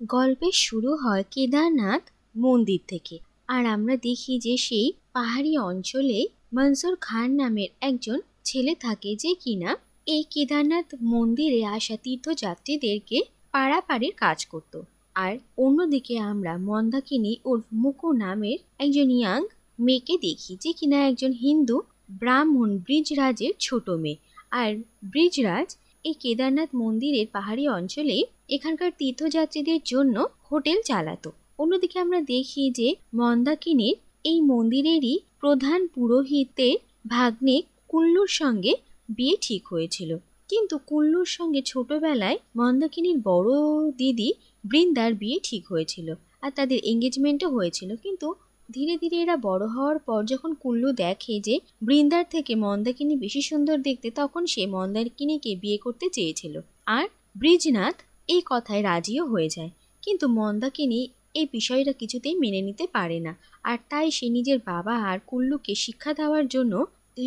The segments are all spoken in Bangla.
গল্পের শুরু হয় কেদারনাথ মন্দির থেকে। আর আমরা দেখি যে সেই পাহাড়ি অঞ্চলে মনসুর খান নামের একজন ছেলে থাকে, যে কিনা এই কেদারনাথ মন্দিরে আসা তীর্থযাত্রীদেরকে পারাপারের কাজ করত। আর অন্যদিকে আমরা মন্দাকিনী উর্ফ মুকু নামের একজন ইয়াং মেয়েকে দেখি, যে কিনা একজন হিন্দু ব্রাহ্মণ ব্রিজরাজের ছোট মেয়ে। আর ব্রিজরাজ এই কেদারনাথ মন্দিরের পাহাড়ি অঞ্চলে এখানকার তীর্থযাত্রীদের জন্য হোটেল চালাতো। অন্যদিকে আমরা দেখি যে মন্দাকিনীর এই মন্দিরেরই প্রধান পুরোহিতের ভাগ্নে কুল্লুর সঙ্গে বিয়ে ঠিক হয়েছিল। কিন্তু কুল্লুর সঙ্গে ছোটবেলায় মন্দাকিনীর বড় দিদি বৃন্দার বিয়ে ঠিক হয়েছিল, আর তাদের এঙ্গেজমেন্টও হয়েছিল। কিন্তু ধীরে ধীরে এরা বড় হওয়ার পর যখন কুল্লু দেখে যে বৃন্দার থেকে মন্দাকিনী বেশি সুন্দর দেখতে, তখন সে মন্দাকিনীকে বিয়ে করতে চেয়েছিল। আর ব্রিজনাথ এই কথায় রাজিও হয়ে যায়। কিন্তু মন্দাকিনী এই বিষয়টা কিছুতেই মেনে নিতে পারে না। আর তাই সে নিজের বাবা আর কুল্লুকে শিক্ষা দেওয়ার জন্য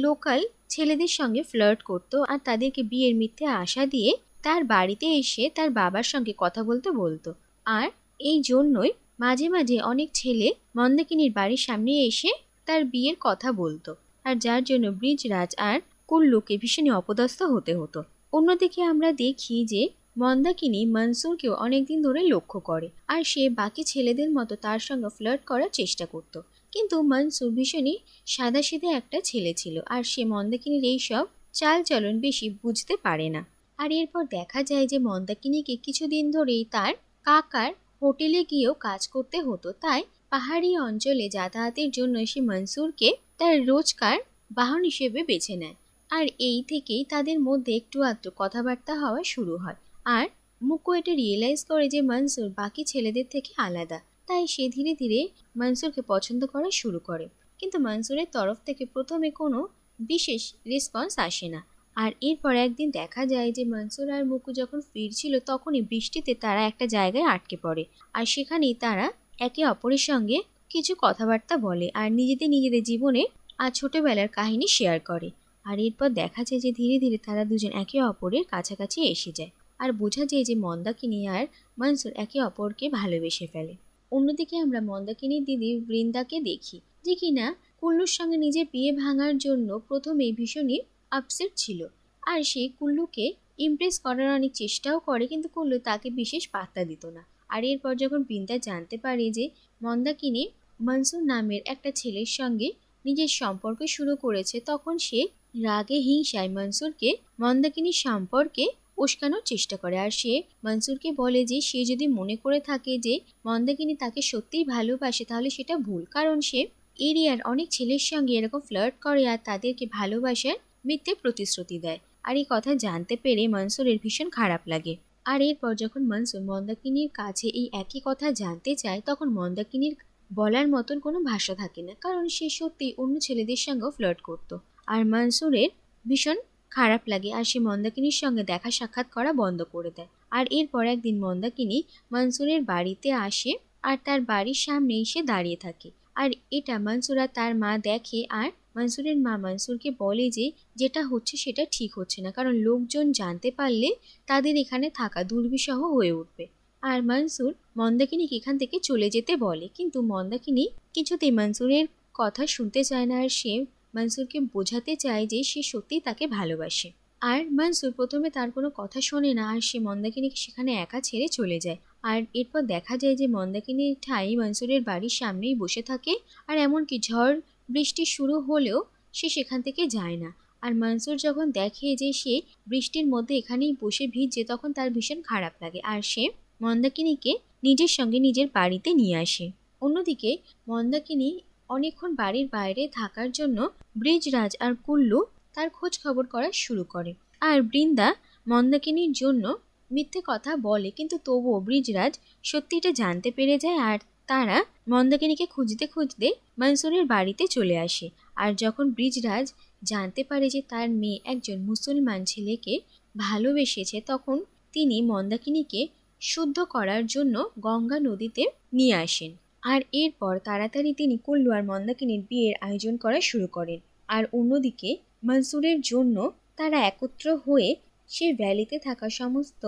লোকাল ছেলেদের সঙ্গে ফ্লার্ট করতো, আর তাদেরকে বিয়ের মিথ্যে আশা দিয়ে তার বাড়িতে এসে তার বাবার সঙ্গে কথা বলতে বলতো। আর এই জন্যই মাঝে মাঝে অনেক ছেলে মন্দাকিনীর বাড়ির সামনে এসে তার বিয়ের কথা বলতো, আর যার জন্য ব্রিজরাজ আর কুল্লুকে ভীষণই অপদস্থ হতে হতো। অন্যদিকে আমরা দেখি যে মন্দাকিনী মনসুরকেও অনেকদিন ধরে লক্ষ্য করে, আর সে বাকি ছেলেদের মতো তার সঙ্গে ফ্লার্ট করার চেষ্টা করত। কিন্তু মনসুর ভীষণই সাদাসিধে একটা ছেলে ছিল, আর সে মন্দাকিনীর এইসব চালচলন বেশি বুঝতে পারে না। আর এরপর দেখা যায় যে মন্দাকিনীকে কিছুদিন ধরেই তার কাকার হোটেলে গিয়েও কাজ করতে হতো, তাই পাহাড়ি অঞ্চলে যাতায়াতের জন্য সে মনসুরকে তার রোজকার বাহন হিসেবে বেছে নেয়। আর এই থেকেই তাদের মধ্যে একটু আধটু কথাবার্তা হওয়া শুরু হয়। আর মুকু এটা রিয়েলাইজ করে যে মনসুর বাকি ছেলেদের থেকে আলাদা, তাই সে ধীরে ধীরে মনসুরকে পছন্দ করা শুরু করে। কিন্তু মনসুরের তরফ থেকে প্রথমে কোনো বিশেষ রেসপন্স আসে না। আর এরপর একদিন দেখা যায় যে মনসুর আর মুকু যখন ফিরছিল, তখনই বৃষ্টিতে তারা একটা জায়গায় আটকে পড়ে। আর সেখানেই তারা একে অপরের সঙ্গে কিছু কথাবার্তা বলে, আর নিজেদের নিজেদের জীবনে আর ছোটবেলার কাহিনী শেয়ার করে। আর এরপর দেখা যায় যে ধীরে ধীরে তারা দুজন একে অপরের কাছাকাছি এসে যায়, আর বোঝা যায় যে মন্দাকিনী আর মনসুর একে অপরকে ভালোবেসে ফেলে। অন্যদিকে আমরা মন্দাকিনীর দিদি বৃন্দাকে দেখি, যে কিনা কুল্লুর সঙ্গে নিজের বিয়ে ভাঙার জন্য প্রথমেই ভীষণই আপসেট ছিল। আর সে কুল্লুকে ইমপ্রেস করার অনেক চেষ্টাও করে, কিন্তু কুল্লু তাকে বিশেষ পাত্তা দিত না। আর এরপর যখন বৃন্দা জানতে পারে যে মন্দাকিনী মনসুর নামের একটা ছেলের সঙ্গে নিজের সম্পর্ক শুরু করেছে, তখন সে রাগে হিংসায় মনসুরকে মন্দাকিনীর সম্পর্কে উস্কানোর চেষ্টা করে। আর সে মনসুরকে বলে যে সে যদি মনে করে থাকে যে মন্দাকিনী তাকে সত্যিই ভালোবাসে, তাহলে সেটা ভুল, কারণ সে এরিয়ার অনেক ছেলের সঙ্গে এরকম ফ্লার্ট করে আর তাদেরকে ভালোবাসার মিথ্যে প্রতিশ্রুতি দেয়। আর এই কথা জানতে পেরে মনসুরের ভীষণ খারাপ লাগে। আর এরপর যখন মনসুর মন্দাকিনীর কাছে এই একই কথা জানতে চায়, তখন মন্দাকিনীর বলার মতন কোনো ভাষা থাকে না, কারণ সে সত্যি অন্য ছেলেদের সঙ্গেও ফ্লার্ট করত। আর মনসুরের ভীষণ খারাপ লাগে, আর সে মন্দাকিনীর সঙ্গে দেখা সাক্ষাৎ করা বন্ধ করে দেয়। আর এরপর একদিন মন্দাকিনী মনসুরের বাড়িতে আসে, আর তার বাড়ির সামনে এসে দাঁড়িয়ে থাকে। আর এটা মনসুর আর তার মা দেখে, আর মনসুরের মা মনসুরকে বলে যে যেটা হচ্ছে সেটা ঠিক হচ্ছে না, কারণ লোকজন জানতে পারলে তাদের এখানে থাকা দুর্বিষহ হয়ে উঠবে। আর মনসুর মন্দাকিনীকে এখান থেকে চলে যেতে বলে, কিন্তু মন্দাকিনী কিছুতেই মনসুরের কথা শুনতে চায় না। আর সে মনসুরকে বোঝাতে চায় যে সে সত্যিই তাকে ভালোবাসে। আর মনসুর প্রথমে তার কোনো কথা শোনে না, আর সে মন্দাকিনীকে সেখানে একা ছেড়ে চলে যায়। আর এরপর দেখা যায় যে মন্দাকিনীর ঠাই মনসুরের বাড়ির সামনেই বসে থাকে, আর এমনকি ঝড় বৃষ্টি শুরু হলেও সে সেখান থেকে যায় না। আর মনসুর যখন দেখে যে সে বৃষ্টির মধ্যে এখানেই বসে ভিজছে, তখন তার ভীষণ খারাপ লাগে, আর সে মন্দাকিনীকে নিজের সঙ্গে নিজের বাড়িতে নিয়ে আসে। অন্যদিকে মন্দাকিনী অনেকক্ষণ বাড়ির বাইরে থাকার জন্য ব্রিজরাজ আর কুল্লু তার খোঁজ খবর করা শুরু করে। আর বৃন্দা মন্দাকিনীর জন্য মিথ্যে কথা বলে, কিন্তু তবুও ব্রিজরাজ সত্যিটা জানতে পেরে যায়। আর তারা মন্দাকিনীকে খুঁজতে খুঁজতে মনসুরের বাড়িতে চলে আসে। আর যখন ব্রিজরাজ জানতে পারে যে তার মেয়ে একজন মুসলমান ছেলেকে ভালোবেসেছে, তখন তিনি মন্দাকিনীকে শুদ্ধ করার জন্য গঙ্গা নদীতে নিয়ে আসেন। আর এরপর তাড়াতাড়ি তিনি কুল্লু আর মন্দাকিনীর বিয়ের আয়োজন করা শুরু করেন। আর অন্যদিকে মনসুরের জন্য তারা একত্র হয়ে সে ভ্যালিতে থাকা সমস্ত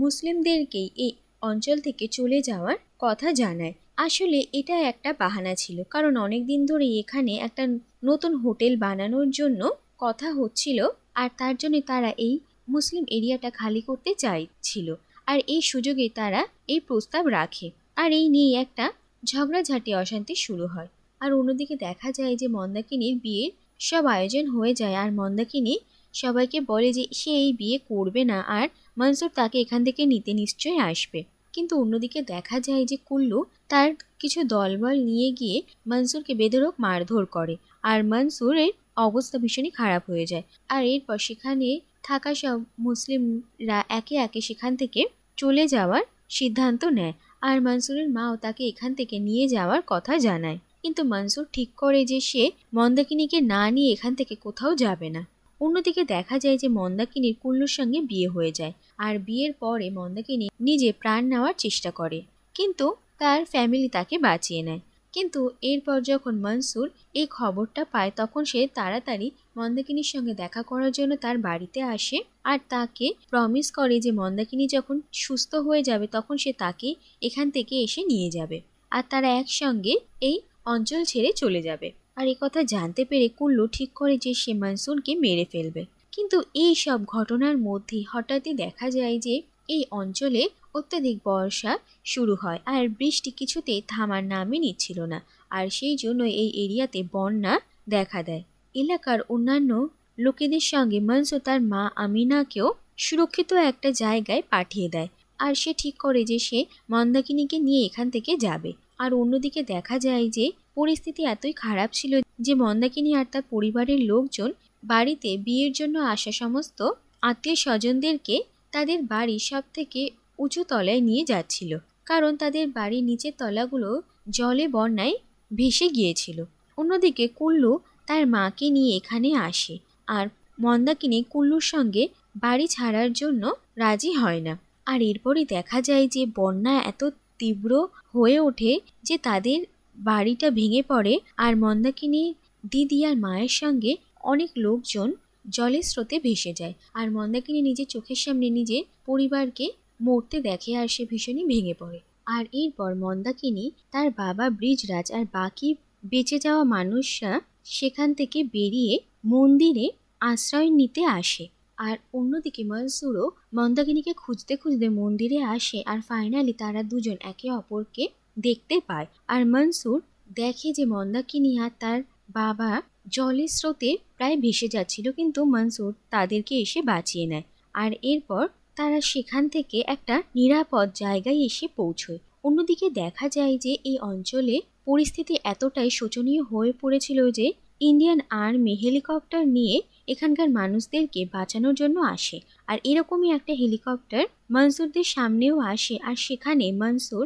মুসলিমদেরকেই এই অঞ্চল থেকে চলে যাওয়ার কথা জানায়। আসলে এটা একটা বাহানা ছিল, কারণ অনেক দিন ধরে এখানে একটা নতুন হোটেল বানানোর জন্য কথা হচ্ছিল, আর তার জন্য তারা এই মুসলিম এরিয়াটা খালি করতে চাইছিল। আর এই সুযোগে তারা এই প্রস্তাব রাখে, আর এই নিয়ে একটা ঝগড়াঝাটি অশান্তি শুরু হয়। আর অন্যদিকে দেখা যায় যে মন্দাকিনীর বিয়ের সব আয়োজন হয়ে যায়, আর মন্দাকিনী সবাইকে বলে যে সে এই বিয়ে করবে না, আর মনসুর তাকে এখান থেকে নিতে নিশ্চয়ই আসবে। কিন্তু অন্যদিকে দেখা যায় যে কুল্লু তার কিছু দলবল নিয়ে গিয়ে মনসুরকে বেধড়ক মারধর করে, আর মনসুরের অবস্থা ভীষণই খারাপ হয়ে যায়। আর এরপর সেখানে থাকা সব মুসলিমরা একে একে সেখান থেকে চলে যাওয়ার সিদ্ধান্ত নেয়, আর মনসুরের মাও তাকে এখান থেকে নিয়ে যাওয়ার কথা জানায়। কিন্তু মনসুর ঠিক করে যে সে মন্দাকিনীকে না নিয়ে এখান থেকে কোথাও যাবে না। অন্যদিকে দেখা যায় যে মন্দাকিনীর কুল্লুর সঙ্গে বিয়ে হয়ে যায়, আর বিয়ের পরে মন্দাকিনী নিজে প্রাণ নেওয়ার চেষ্টা করে, কিন্তু তার ফ্যামিলি তাকে বাঁচিয়ে নেয়। কিন্তু এরপর যখন মনসুর এই খবরটা পায়, তখন সে তাড়াতাড়ি মন্দাকিনীর সঙ্গে দেখা করার জন্য তার বাড়িতে আসে, আর তাকে প্রমিস করে যে মন্দাকিনী যখন সুস্থ হয়ে যাবে তখন সে তাকে এখান থেকে এসে নিয়ে যাবে, আর তারা একসঙ্গে এই অঞ্চল ছেড়ে চলে যাবে। আর এই কথা জানতে পেরে কুল্লু ঠিক করে যে সে মনসুরকে মেরে ফেলবে। কিন্তু এই সব ঘটনার মধ্যে হঠাৎই দেখা যায় যে এই অঞ্চলে অত্যাধিক বর্ষা শুরু হয়, আর বৃষ্টি কিছুতেই থামার নামই নিচ্ছিল না, আর সেই জন্য এই এরিয়াতে বন্যা দেখা দেয়। এলাকার অন্যান্য লোকেদের সঙ্গে মনসুর তার মা আমিনাকেও সুরক্ষিত একটা জায়গায় পাঠিয়ে দেয়, আর সে ঠিক করে যে সে মন্দাকিনীকে নিয়ে এখান থেকে যাবে। আর অন্যদিকে দেখা যায় যে পরিস্থিতি এতই খারাপ ছিল যে মন্দাকিনী আর তার পরিবারের লোকজন বাড়িতে বিয়ের জন্য আসা সমস্ত আত্মীয় স্বজনদেরকে তাদের বাড়ির সব থেকে উঁচু তলায় নিয়ে যাচ্ছিল, কারণ তাদের বাড়ির নিচের তলাগুলো জলে বন্যায় ভেসে গিয়েছিল। অন্যদিকে কুল্লু তার মাকে নিয়ে এখানে আসে, আর মন্দাকিনী কুল্লুর সঙ্গে বাড়ি ছাড়ার জন্য রাজি হয় না। আর এরপরই দেখা যায় যে বন্যা এত তীব্র হয়ে ওঠে যে তাদের বাড়িটা ভেঙে পড়ে, আর মন্দাকিনী দিদি আর মায়ের সঙ্গে অনেক লোকজন জলের স্রোতে ভেসে যায়। আর মন্দাকিনী নিজের চোখের সামনে নিজের পরিবারকে মরতে দেখে, আর সে ভীষণই ভেঙে পড়ে। আর এরপর মন্দাকিনী তার বাবা ব্রিজরাজ আর বাকি বেঁচে যাওয়া মানুষরা সেখান থেকে বেরিয়ে মন্দিরে আশ্রয় নিতে আসে। আর অন্যদিকে মনসুরও মন্দাকিনীকে খুঁজতে খুঁজতে মন্দিরে আসে, আর ফাইনালি তারা দুজন একে অপরকে দেখতে পায়। আর মনসুর দেখে যে মন্দাকিনী আর তার বাবা জলের স্রোতে প্রায় ভেসে যাচ্ছিল, কিন্তু মনসুর তাদেরকে এসে বাঁচিয়ে নেয়। আর এরপর তারা সেখান থেকে একটা নিরাপদ জায়গায় এসে পৌঁছয়। অন্যদিকে দেখা যায় যে এই অঞ্চলে পরিস্থিতি এতটাই শোচনীয় হয়ে পড়েছিল যে ইন্ডিয়ান আর্মি হেলিকপ্টার নিয়ে এখানকার মানুষদেরকে বাঁচানোর জন্য আসে। আর এরকমই একটা হেলিকপ্টার মনসুরদের সামনেও আসে, আর সেখানে মনসুর,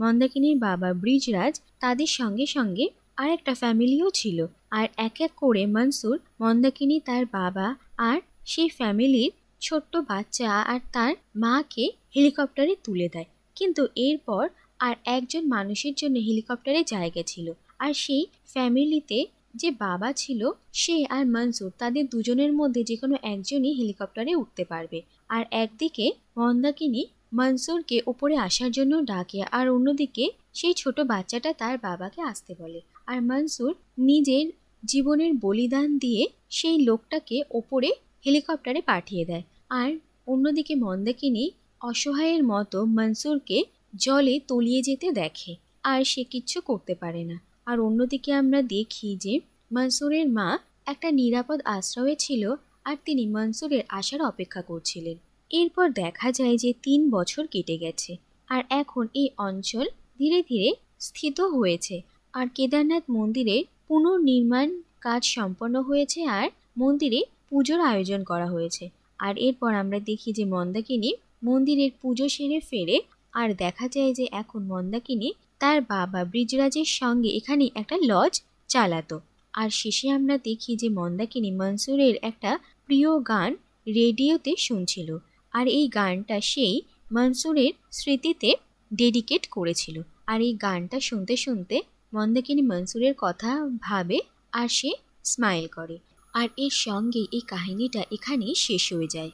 মন্দাকিনীর বাবা ব্রিজরাজ, তাদের সঙ্গে সঙ্গে আর একটা ফ্যামিলিও ছিল। আর এক এক করে মনসুর, মন্দাকিনী, তার বাবা আর সেই ফ্যামিলির ছোট্ট বাচ্চা আর তার মাকে হেলিকপ্টারে তুলে দেয়। কিন্তু এরপর আর একজন মানুষের জন্য হেলিকপ্টারে জায়গা ছিল, আর সেই ফ্যামিলিতে যে বাবা ছিল সে আর মনসুর, তাদের দুজনের মধ্যে যে কোনো একজনই হেলিকপ্টারে উঠতে পারবে। আর একদিকে মন্দাকিনী মনসুরকে উপরে আসার জন্য ডাকে, আর অন্যদিকে সেই ছোট বাচ্চাটা তার বাবাকে আসতে বলে। আর মনসুর নিজের জীবনের বলিদান দিয়ে সেই লোকটাকে ওপরে হেলিকপ্টারে পাঠিয়ে দেয়। আর অন্যদিকে মন্দাকিনী অসহায়ের মতো মনসুরকে জলে তলিয়ে যেতে দেখে, আর সে কিচ্ছু করতে পারে না। আর অন্যদিকে আমরা দেখি যে মনসুরের মা একটা নিরাপদ আশ্রয়ে ছিল, আর তিনি মনসুরের আসার অপেক্ষা করছিলেন। এরপর দেখা যায় যে 3 বছর কেটে গেছে, আর এখন এই অঞ্চল ধীরে ধীরে স্থিত হয়েছে, আর কেদারনাথ মন্দিরের পুনর্নির্মাণ কাজ সম্পন্ন হয়েছে, আর মন্দিরে পুজোর আয়োজন করা হয়েছে। আর এরপর আমরা দেখি যে মন্দাকিনী মন্দিরের পুজো সেরে ফেরে, আর দেখা যায় যে এখন মন্দাকিনী তার বাবা ব্রিজরাজের সঙ্গে এখানে একটা লজ চালাতো। আর শেষে আমরা দেখি যে মন্দাকিনী মনসুরের একটা প্রিয় গান রেডিওতে শুনছিল, আর এই গানটা সেই মনসুরের স্মৃতিতে ডেডিকেট করেছিল। আর এই গানটা শুনতে শুনতে মন্দাকিনী মনসুরের কথা ভাবে, আর সে স্মাইল করে। আর এর সঙ্গে এই কাহিনীটা এখানেই শেষ হয়ে যায়।